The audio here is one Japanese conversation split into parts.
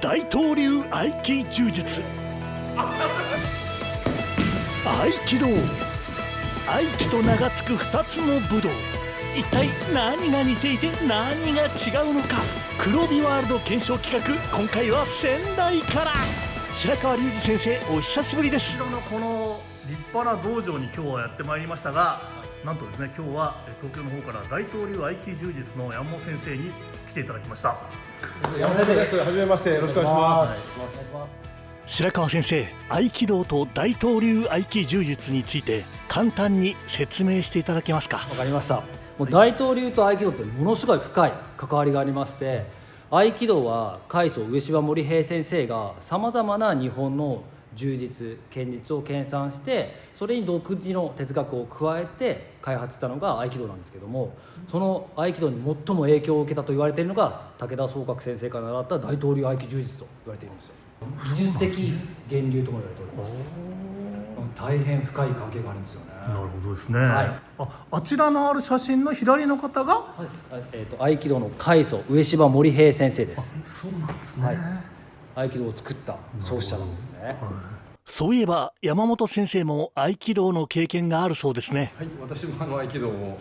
大東流合気柔術。合気道、合気と名が付く2つの武道、一体何が似ていて何が違うのか。黒帯ワールド検証企画、今回は仙台から。白川隆二先生、お久しぶりです。この立派な道場に今日はやってまいりましたが、なんとですね、今日は東京の方から大東流合気柔術の山本先生に来ていただきました。山本です。はじめまして、よろしくお願いします。白川先生、合気道と大東流合気柔術について簡単に説明していただけますか。わかりました。もう大東流と合気道ってものすごい深い関わりがありまして、合気道は開祖上柴森平先生がさまざまな日本の柔術剣術を研鑽して、それに独自の哲学を加えて開発したのが合気道なんですけども、その合気道に最も影響を受けたと言われているのが武田宗覚先生から習った大東流合気柔術と言われているんですよ。技術的源流とも言われております。大変深い関係があるんですよね。なるほどですね、はい、あちらのある写真の左の方が、合気道の開祖上柴森平先生です。そうなんですね、はい、合気道を作った創始者なんですね。そういえば山本先生も合気道の経験があるそうですね。はい、私も合気道を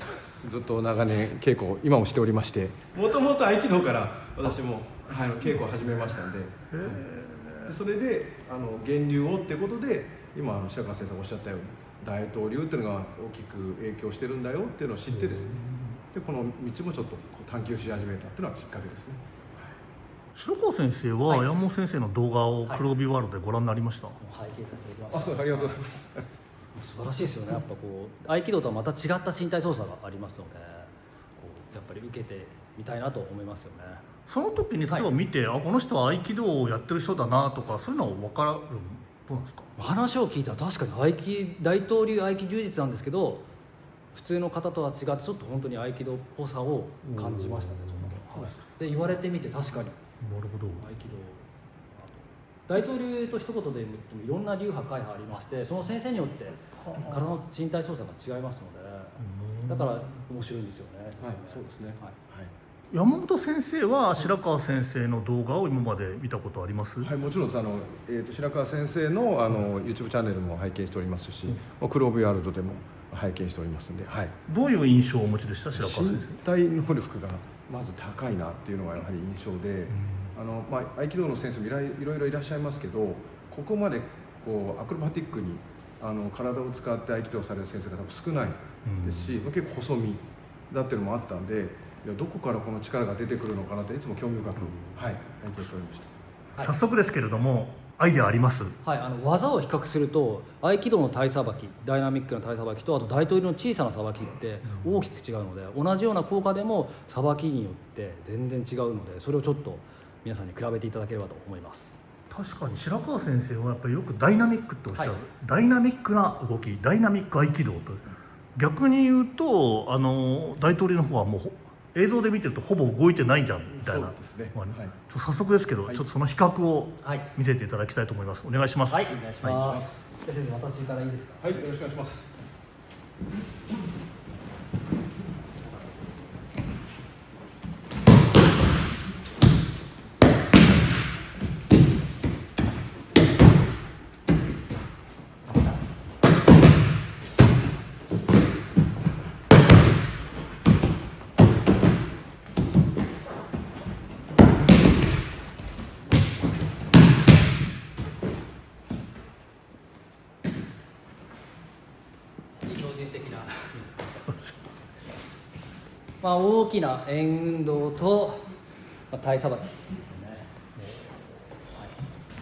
ずっと長年稽古を今もしておりまして、もともと合気道から私も、稽古を始めましたんで、それで源流をってことで、今白川先生がおっしゃったように大東流っていうのが大きく影響してるんだよっていうのを知ってですね、でこの道もちょっと探求し始めたっていうのがきっかけですね。白川先生は山本先生の動画を黒帯ワールドでご覧になりました。拝見させていただきました。そう、ありがとうございます。素晴らしいですよね。やっぱ合気道とはまた違った身体操作がありますので、やっぱり受けてみたいなと思いますよね。その時に例えば見て、この人は合気道をやってる人だなとか、そういうのは分かる、どうなんですか。話を聞いたら確かに大東流合気柔術なんですけど、普通の方とは違ってちょっと本当に合気道っぽさを感じましたね。で言われてみて確かに。なるほど。合気道、大東流と一言で言ってもいろんな流派会派ありまして、その先生によって体の身体操作が違いますので、だから面白いんですよね。はい、そうですね。はい。山本先生は白川先生の動画を今まで見たことあります？はい、もちろんです。白川先生のYouTube チャンネルも拝見しておりますし、黒帯ワールドでも拝見しておりますんで、はい。どういう印象をお持ちでした？白川先生。身体能力がまず高いなっていうのがやはり印象で、合気道の先生もいろいろいらっしゃいますけど、ここまでアクロバティックに体を使って合気道をされる先生が多分少ないですし、結構細身だっていうのもあったんで、どこからこの力が出てくるのかなっていつも興味深く、拝見しておりました。早速ですけれども、アイデアあります？はい、技を比較すると合気道の体さばき、ダイナミックな体さばきと、あと大東流の小さなさばきって大きく違うので、同じような効果でもさばきによって全然違うので、それをちょっと皆さんに比べていただければと思います。確かに白川先生はやっぱりよくダイナミックっておっしゃる、はい、ダイナミックな動き、ダイナミック合気道と。逆に言うと大東流の方はもう映像で見てるとほぼ動いてないじゃんみたいな。そうですね。早速ですけど、ちょっとその比較を見せていただきたいと思います。お願いします。はい、お願いします。先生、私からいいですか？はい、よろしくお願いします。大きな円運動と体さばき。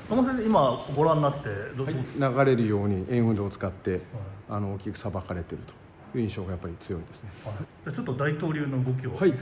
山本先生、今ご覧になって流れるように円運動を使って大きくさばかれているという印象がやっぱり強いですね。ちょっと大東流の動きをはい、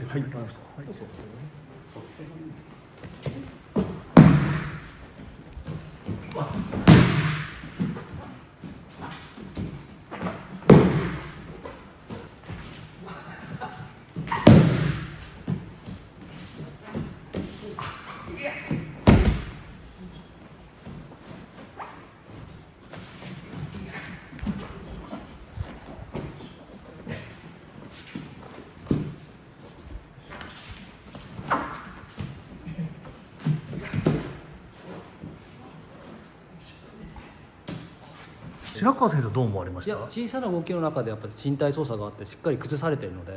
白川先生どう思われました？いや小さな動きの中でやっぱり身体操作があってしっかり崩されているので、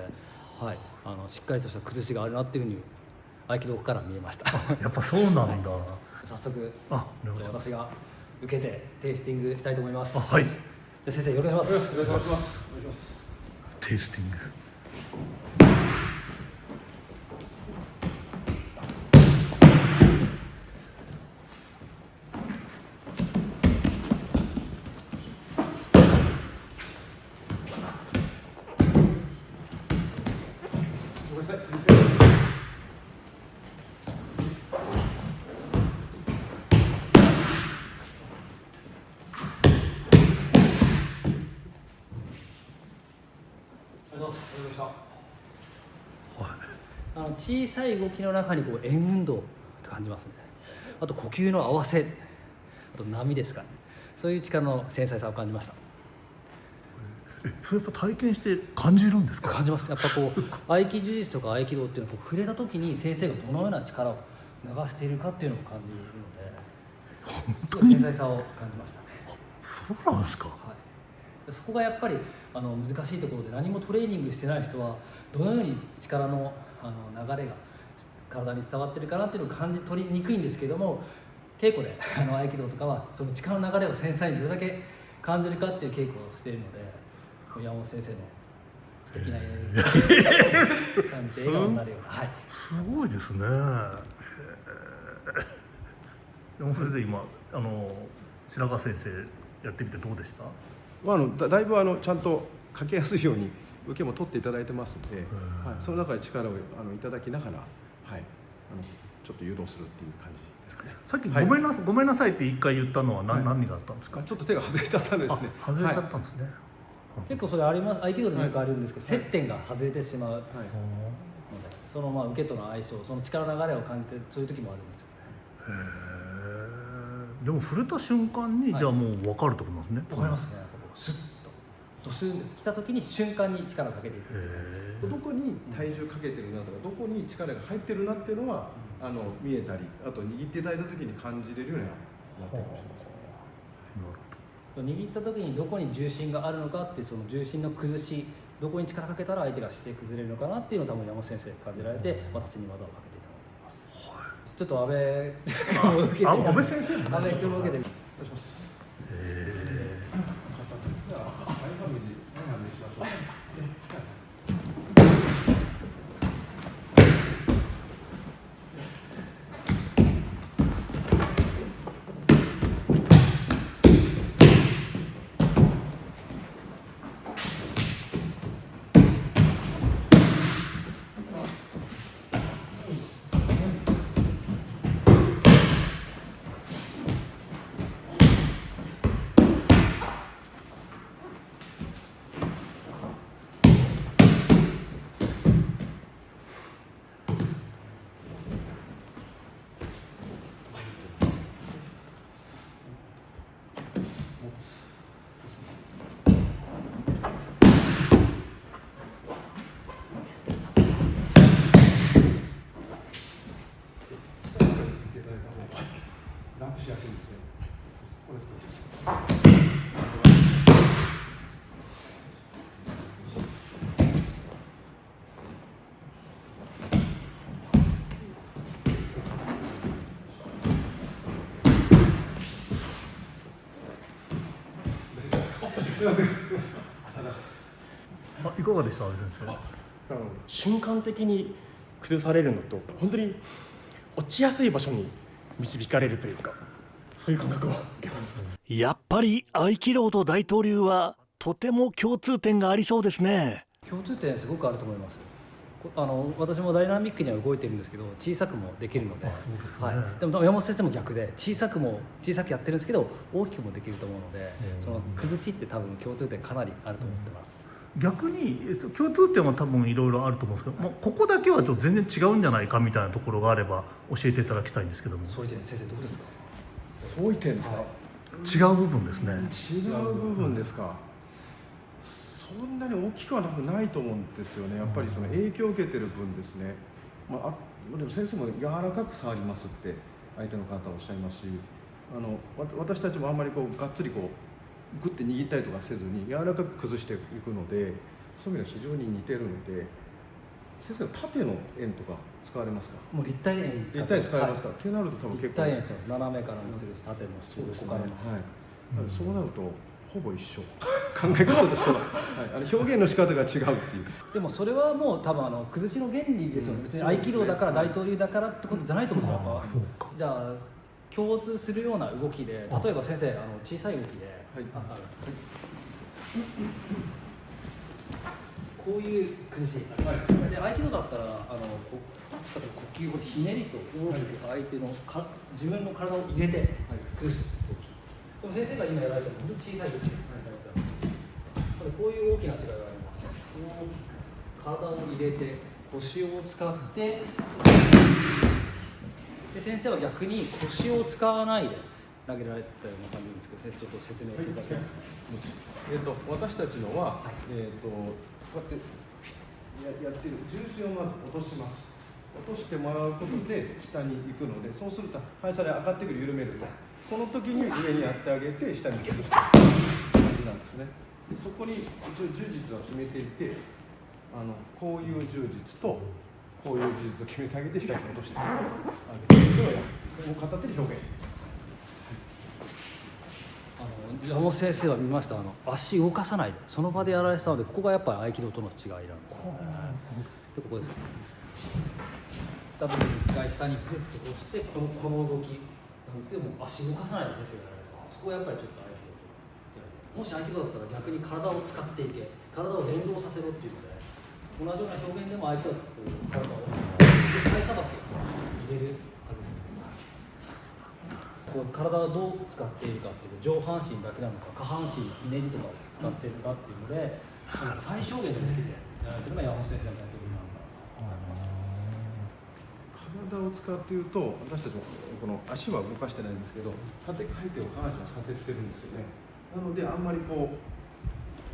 はい、しっかりとした崩しがあるなっていうふうに合気道から見えました。やっぱそうなんだ、早速あ、了解します。私が受けてテイスティングしたいと思います。あ、はい、じゃあ先生よろしくお願いします。よろしくお願いします。お願いします。テイスティング。ごめんなさい、すみません。小さい動きの中にこう円運動って感じますね。あと呼吸の合わせ、あと波ですかね。そういう力の繊細さを感じました。それやっぱ体験して感じるんですか？感じます。やっぱこう合気柔術とか合気道っていうのはこう触れた時に先生がどのような力を流しているかっていうのを感じるので、本当に繊細さを感じましたね。そうなんですか？はい、そこがやっぱり難しいところで、何もトレーニングしてない人はどのように力の流れが体に伝わってるかなっていうのを感じ取りにくいんですけども、稽古で合気道とかはその力の流れを繊細にどれだけ感じるかっていう稽古をしているので、山本先生の素敵なエネルギーを感じて笑顔になるような、はい、すごいですね。山本先生、今白川先生やってみてどうでした？だいぶちゃんとかけやすいように受けも取っていただいてますので、はい、その中で力をいただきながら、はい、ちょっと誘導するっていう感じですかね。さっきはいごめんなさいって一回言ったのは何があったんですか？ちょっと手が外れちゃったんですね。あ、外れちゃったんですね。結構それあります。合気道でもよくあるんですけど、接点が外れてしまうので、はいその受けとの相性、その力の流れを感じて、そういう時もあるんですよね。へえ。でも触れた瞬間に、はいじゃあもう分かるってことなんですね。わかりますね。スッとドスンと来た時に瞬間に力をかけていく。へどこに体重かけてるなとか、どこに力が入ってるなっていうのは見えたり、あと握っていただいた時に感じれるようになってるかもしれません。え。なる握った時にどこに重心があるのかっていう、その重心の崩し、どこに力かけたら相手がして崩れるのかなっていうのを多分山本先生感じられて、私に技をかけていたと思います。ちょっと安倍を受けて、安倍先生も安倍君を受けて。お願いします。ほど。へえ。じゃあ前かみにしましょう。ランプしやすいんですね。これです。すみません。いかがでした、安倍先生？瞬間的に崩されるのと、本当に落ちやすい場所に導かれるというか、そういう感覚を受けました。やっぱり合気道と大東流はとても共通点がありそうですね。共通点すごくあると思います。私もダイナミックには動いてるんですけど、小さくもできるので、あ、そうですね。はい、でも山本先生も逆で小さくやってるんですけど大きくもできると思うので、その崩しって多分共通点かなりあると思ってます。逆に、共通点は多分いろいろあると思うんですけど、ここだけはちょっと全然違うんじゃないかみたいなところがあれば教えていただきたいんですけども。そういう点先生どうですか？そういう点ですか。違う部分ですね。違う部分ですか。そんなに大きくはないと思うんですよね。やっぱりその影響を受けてる分ですね。でも先生も柔らかく触りますって相手の方はおっしゃいますし、私たちもあんまりがっつりグッて握ったりとかせずに柔らかく崩していくので、そういう意味では非常に似てるので、先生は縦の円とか使われますか？もう立体円立体使われますか？ってなると多分立結構体円そうです。斜めから見せるし縦もそうですね。横からもはい。そうなるとほぼ一緒。考え方としては、はい、表現の仕方が違うっていう。でもそれはもう多分崩しの原理ですよね。別に合気道だから大東流だからってことじゃないと思うんですよ。ああそうか。じゃあ共通するような動きで、例えば先生小さい動きで、はいこういう崩し、で合気道だったら例えば呼吸をひねりと大きく相手の自分の体を入れて崩す動き。でも先生が今やられたのは本当に小さい動きでこういう大きな違いがあります。大きく体を入れて腰を使ってで先生は逆に腰を使わないで投げられたような感じなんですけど、先生ちょっと説明していただけますか？私たちのは、こうやってやってる重心をまず落とします。落としてもらうことで下に行くので、そうすると反射で上がってくる、緩めると、この時に上にやってあげて下に落としていく感じなんですね。でそこに一応柔術は決めていて、こういう柔術とこういう柔術を決めてあげて下に落としてあげて、それを片手で表現する。山本先生は見ました。足動かさないでその場でやられてたので、ここがやっぱり合気道との違いなんですよね。でここです。例えば一回下にグッと押してこの動きなんですけども、足動かさないで先生がやられてた。そこはやっぱりちょっと合気道と違い。もし合気道だったら逆に体を使っていけ、体を連動させろっていうので、同じような表現でも相手はこう体を体さばきを入れるはずですね。こう体をどう使っているかっていう、上半身だけなのか下半身ひねりとかを使っているかっていうので、最小限の動きでやられてるのが山本先生のやってるなんだと思います。体を使っていると、私たちもこの足は動かしてないんですけど、縦回転を下半身はさせてるんですよね。なのであんまりこう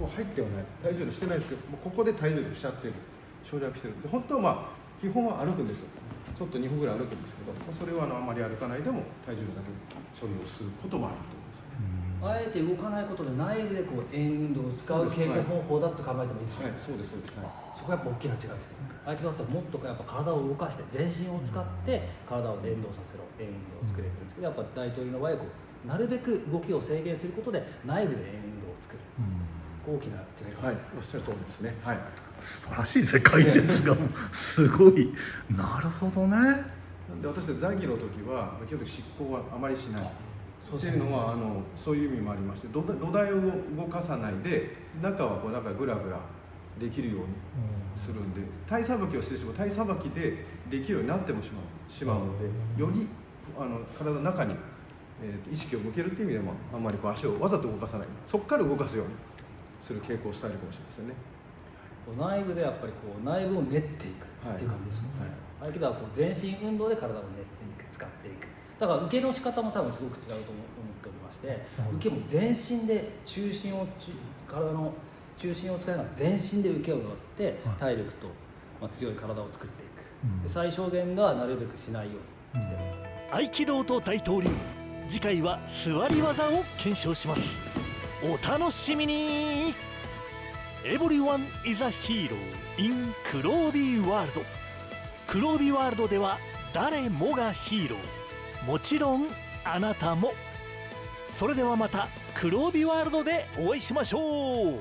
入ってはない、体重量してないですけど、ここで体重量しちゃってる、省略してる。で本当は基本は歩くんですよ。ちょっと2歩ぐらい歩くんですけど、それはあんまり歩かないでも体重だけ処理をすることもあると思いますね。あえて動かないことで内部でこう円運動を使う稽古方法だと考えてもいいですよね。はい、そうですそうです。はい、そこはやっぱ大きな違いですね。相手だったらもっとやっぱ体を動かして全身を使って体を連動させろ、円運動を作れって言うんですけど、やっぱ大統領の場合はこうなるべく動きを制限することで内部で円運動を作る。大きな違いがあります。はい、おっしゃる通りですね。はい。素晴らしい世界ですがすごい。なるほどね。なんで私たち座儀の時は基本的に執行はあまりしない。そうっていうのはそういう意味もありまして、土台を動かさないで中はこうなんかグラグラできるようにするんで、体さばきをしてしまう、体さばきでできるようになってもしまうので、より体の中に、意識を向けるっていう意味でもあんまりこう足をわざと動かさない、そこから動かすようにする傾向スタイルかもしれませんね。内部でやっぱりこう内部を練っていくっていう感じですよね。合気道はこう全身運動で体を練っていく、使っていく。だから受けの仕方も多分すごく違うと思っておりまして、受けも全身で体の中心を使いながら全身で受けを取って体力と、強い体を作っていく。で最小限がなるべくしないようにしてる。合気道と大東流、次回は座り技を検証します。お楽しみに。Everyone is a hero in 黒帯ワールド。黒帯ワールドでは誰もがヒーロー、もちろんあなたも。それではまた黒帯ワールドでお会いしましょう。